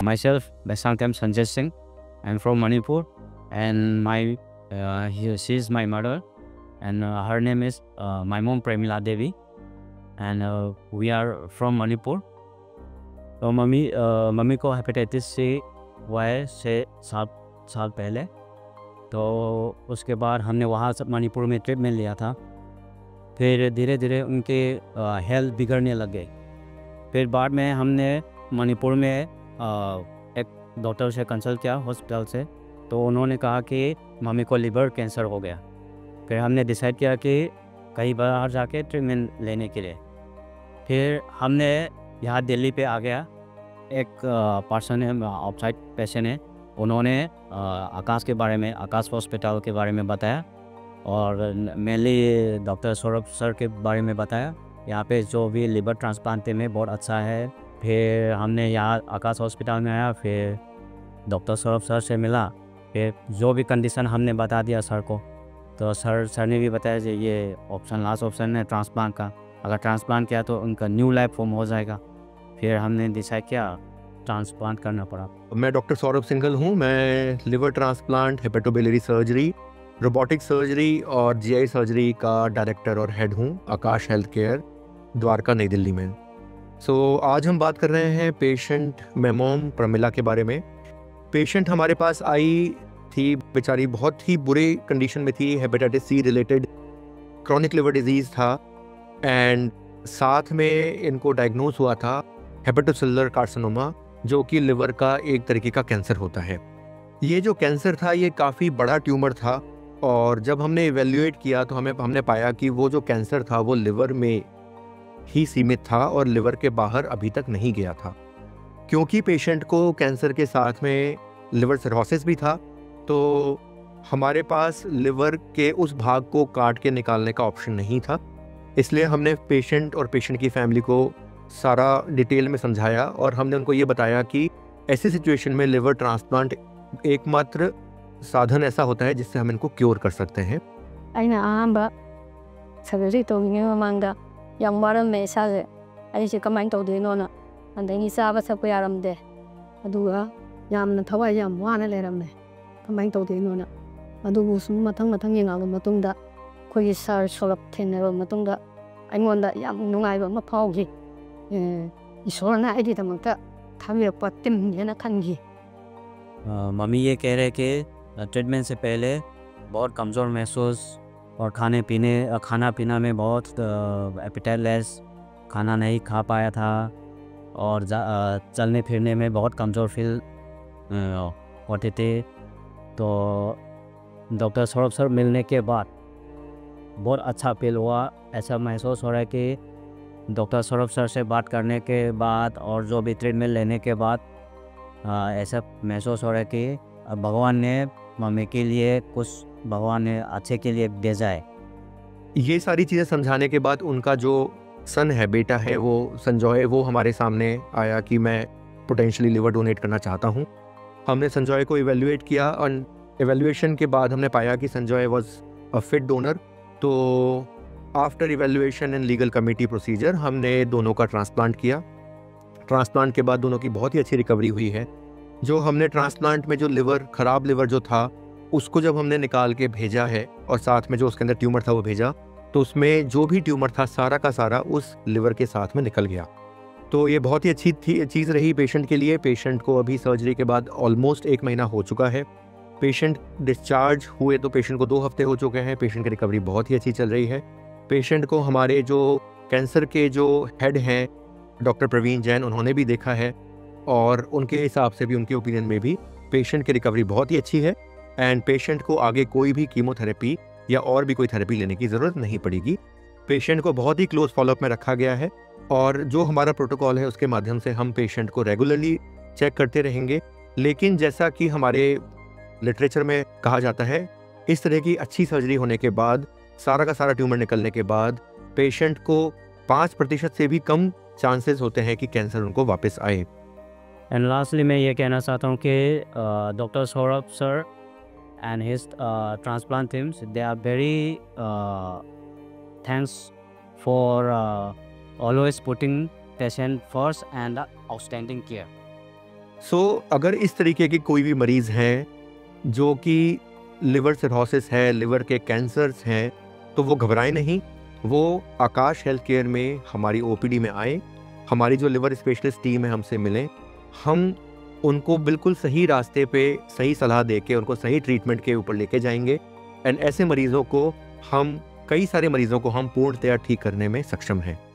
myself, Besangtem Sanjay Singh. I'm from Manipur, and she is my mother, and her name is my mom Premila Devi, and we are from Manipur. तो mummy को hepatitis C हुआ है 6-7 साल पहले। तो उसके बाद हमने वहाँ से मणिपुर में ट्रीटमेंट लिया था। फिर धीरे धीरे उनके हेल्थ बिगड़ने लग गए। फिर बाद में हमने मणिपुर में एक डॉक्टर से कंसल्ट किया हॉस्पिटल से। तो उन्होंने कहा कि मम्मी को लिवर कैंसर हो गया। फिर हमने डिसाइड किया कि कहीं बाहर जाके ट्रीटमेंट लेने के लिए। फिर हमने यहाँ दिल्ली पे आ गया। एक पर्सन है, आउटसाइड पेशेंट है, उन्होंने आकाश के बारे में, आकाश हॉस्पिटल के बारे में बताया और मेनली डॉक्टर सौरभ सर के बारे में बताया। यहाँ पे जो भी लिवर ट्रांसप्लांट में बहुत अच्छा है। फिर हमने यहाँ आकाश हॉस्पिटल में आया, फिर डॉक्टर सौरभ सर से मिला। फिर जो भी कंडीशन हमने बता दिया सर को, तो सर ने भी बताया कि ये ऑप्शन लास्ट ऑप्शन है ट्रांसप्लांट का। अगर ट्रांसप्लांट किया तो उनका न्यू लाइफ फॉर्म हो जाएगा। फिर हमने डिसाइड किया ट्रांसप्लांट करना पड़ा। मैं डॉक्टर सौरभ सिंघल हूँ। मैं liver transplant, hepatobiliary surgery, robotic surgery और जीआई सर्जरी का डायरेक्टर और हेड हूँ आकाश हेल्थ केयर, द्वारका, नई दिल्ली में। आज हम बात कर रहे हैं पेशेंट मेमोम प्रमिला के बारे में। पेशेंट हमारे पास आई थी, बेचारी बहुत ही बुरे कंडीशन में थी। Hepatitis C related chronic liver disease था एंड साथ में इनको डायग्नोज हुआ था हेपेटोसेलुलर कार्सिनोमा, जो कि लिवर का एक तरीके का कैंसर होता है। ये जो कैंसर था ये काफ़ी बड़ा ट्यूमर था और जब हमने इवेल्युएट किया तो हमने पाया कि वो जो कैंसर था वो लिवर में ही सीमित था और लिवर के बाहर अभी तक नहीं गया था। क्योंकि पेशेंट को कैंसर के साथ में लिवर सिरोसिस भी था, तो हमारे पास लिवर के उस भाग को काट के निकालने का ऑप्शन नहीं था। इसलिए हमने पेशेंट और पेशेंट की फैमिली को सारा डिटेल में समझाया और हमने उनको ये बताया कि ऐसी सिचुएशन में लिवर ट्रांसप्लांट एकमात्र साधन ऐसा होता है जिससे हम इनको क्योर कर सकते हैं। सर्जरी तौने ममांगदा याम वारमे इसाजे अइसे कमाइन तौदेनोना अंदगी चाबा थक्पा यारमदे अदुगा यामना थवाइ याम वाना लेरमने कमाइन तौदेनोना अदुबु सुम मथंग मथंग यंगाबा मतुंगदा खोई सर सोलप थेनरबा मतुंगदा अइंगोंदा याम नुंगाइबा अमा फाउगी ईश्वरना अइदिदमक्ता थाबिरक्पा तिमनेना खनगी। मम्मी ये कह रहे कि ट्रीटमेंट से पहले बहुत कमज़ोर महसूस और खाना पीना में बहुत एपेटाइट लेस, खाना नहीं खा पाया था और चलने फिरने में बहुत कमज़ोर फील होते थे। तो डॉक्टर सौरभ सर मिलने के बाद बहुत अच्छा फील हुआ। ऐसा महसूस हो रहा है कि डॉक्टर सौरभ सर से बात करने के बाद और जो भी ट्रीटमेंट लेने के बाद ऐसा महसूस हो रहा है कि भगवान ने मम्मी के लिए कुछ, भगवान ने अच्छे के लिए भेजा है। ये सारी चीज़ें समझाने के बाद उनका जो सन है, बेटा है, वो संजॉय, वो हमारे सामने आया कि मैं पोटेंशियली लिवर डोनेट करना चाहता हूँ। हमने संजॉय को इवेल्युएट किया और इवेल्युएशन के बाद हमने पाया कि Sanjoy was a fit donor. तो after evaluation and legal committee procedure हमने दोनों का ट्रांसप्लांट किया। ट्रांसप्लांट के बाद दोनों की बहुत ही अच्छी रिकवरी हुई है। जो हमने ट्रांसप्लांट में जो ख़राब लिवर जो था उसको जब हमने निकाल के भेजा है और साथ में जो उसके अंदर ट्यूमर था वो भेजा, तो उसमें जो भी ट्यूमर था सारा का सारा उस लिवर के साथ में निकल गया। तो ये बहुत ही अच्छी चीज़ रही पेशेंट के लिए। पेशेंट को अभी सर्जरी के बाद ऑलमोस्ट 1 महीना हो चुका है। पेशेंट डिस्चार्ज हुए तो पेशेंट को 2 हफ्ते हो चुके हैं। पेशेंट की रिकवरी बहुत ही अच्छी चल रही है। पेशेंट को हमारे जो कैंसर के जो हेड हैं डॉक्टर प्रवीण जैन, उन्होंने भी देखा है और उनके हिसाब से भी, उनके ओपिनियन में भी पेशेंट की रिकवरी बहुत ही अच्छी है एंड पेशेंट को आगे कोई भी कीमोथेरेपी या और भी कोई थेरेपी लेने की ज़रूरत नहीं पड़ेगी। पेशेंट को बहुत ही क्लोज फॉलोअप में रखा गया है और जो हमारा प्रोटोकॉल है उसके माध्यम से हम पेशेंट को रेगुलरली चेक करते रहेंगे। लेकिन जैसा कि हमारे लिटरेचर में कहा जाता है, इस तरह की अच्छी सर्जरी होने के बाद, सारा का सारा ट्यूमर निकलने के बाद पेशेंट को 5% से भी कम चांसेस होते हैं कि कैंसर उनको वापस आए। एंड लास्टली मैं ये कहना चाहता हूँ कि doctor Saurabh sir and his transplant teams, they are very thanks for always putting patient first and outstanding care. अगर इस तरीके के कोई भी मरीज़ हैं जो कि लिवर सिरोसिस है, लिवर के कैंसर्स हैं, तो वो घबराएं नहीं, वो आकाश हेल्थ केयर में हमारी ओपीडी में आए, हमारी जो लिवर स्पेशलिस्ट टीम है हमसे मिलें, हम उनको बिल्कुल सही रास्ते पे सही सलाह दे के उनको सही ट्रीटमेंट के ऊपर लेके जाएंगे। एंड ऐसे मरीज़ों को कई सारे मरीज़ों को हम पूर्णतया ठीक करने में सक्षम हैं।